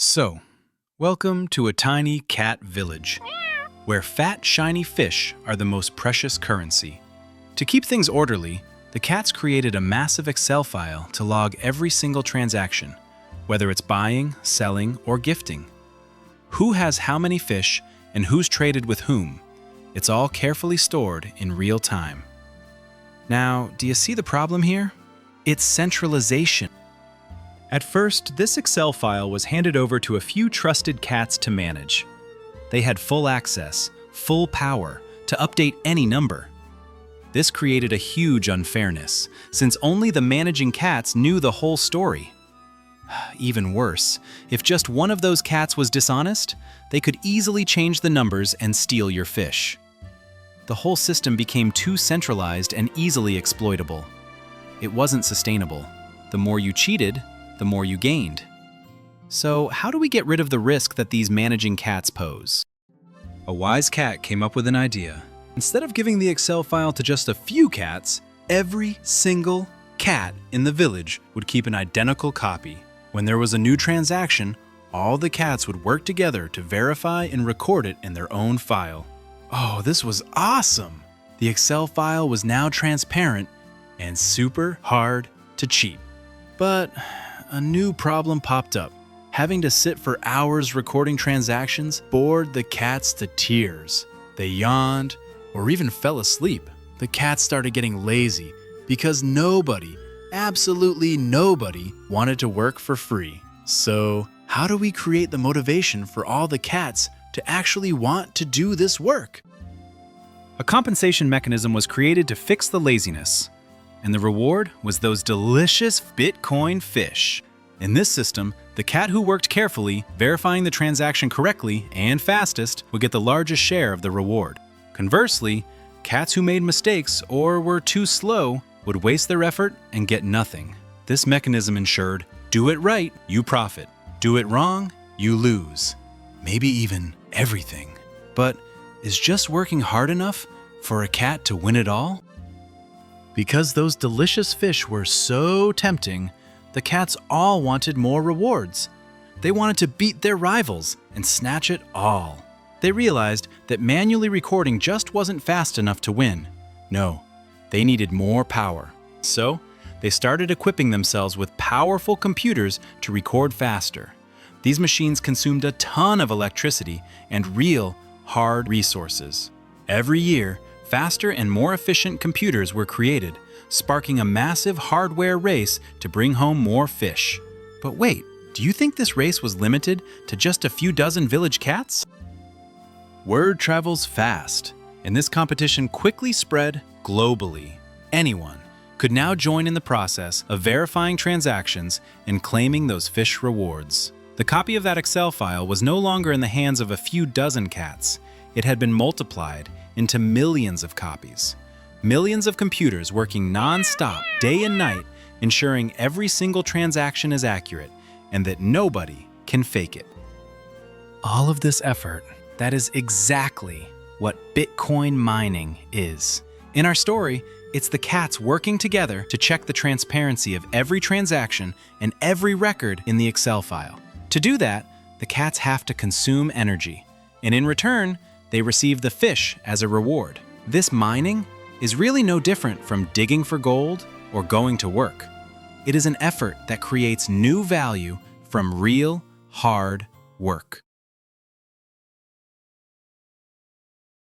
So, welcome to a tiny cat village, where fat, shiny fish are the most precious currency. To keep things orderly, the cats created a massive Excel file to log every single transaction, whether it's buying, selling, or gifting. Who has how many fish and who's traded with whom? It's all carefully stored in real time. Now, do you see the problem here? It's centralization. At first, this Excel file was handed over to a few trusted cats to manage. They had full access, full power, to update any number. This created a huge unfairness, since only the managing cats knew the whole story. Even worse, if just one of those cats was dishonest, they could easily change the numbers and steal your fish. The whole system became too centralized and easily exploitable. It wasn't sustainable. The more you cheated, the more you gained. So how do we get rid of the risk that these managing cats pose? A wise cat came up with an idea. Instead of giving the Excel file to just a few cats, every single cat in the village would keep an identical copy. When there was a new transaction, all the cats would work together to verify and record it in their own file. Oh, this was awesome! The Excel file was now transparent and super hard to cheat. But a new problem popped up. Having to sit for hours recording transactions bored the cats to tears. They yawned or even fell asleep. The cats started getting lazy because nobody, absolutely nobody, wanted to work for free. So, how do we create the motivation for all the cats to actually want to do this work? A compensation mechanism was created to fix the laziness. And the reward was those delicious Bitcoin fish. In this system, the cat who worked carefully, verifying the transaction correctly and fastest, would get the largest share of the reward. Conversely, cats who made mistakes or were too slow would waste their effort and get nothing. This mechanism ensured, do it right, you profit. Do it wrong, you lose. Maybe even everything. But is just working hard enough for a cat to win it all? Because those delicious fish were so tempting, the cats all wanted more rewards. They wanted to beat their rivals and snatch it all. They realized that manually recording just wasn't fast enough to win. No, they needed more power. So, they started equipping themselves with powerful computers to record faster. These machines consumed a ton of electricity and real, hard resources. Every year, faster and more efficient computers were created, sparking a massive hardware race to bring home more fish. But wait, do you think this race was limited to just a few dozen village cats? Word travels fast, and this competition quickly spread globally. Anyone could now join in the process of verifying transactions and claiming those fish rewards. The copy of that Excel file was no longer in the hands of a few dozen cats. It had been multiplied into millions of copies. Millions of computers working non-stop, day and night, ensuring every single transaction is accurate and that nobody can fake it. All of this effort, that is exactly what Bitcoin mining is. In our story, it's the cats working together to check the transparency of every transaction and every record in the Excel file. To do that, the cats have to consume energy, and in return, they receive the fish as a reward. This mining is really no different from digging for gold or going to work. It is an effort that creates new value from real, hard work.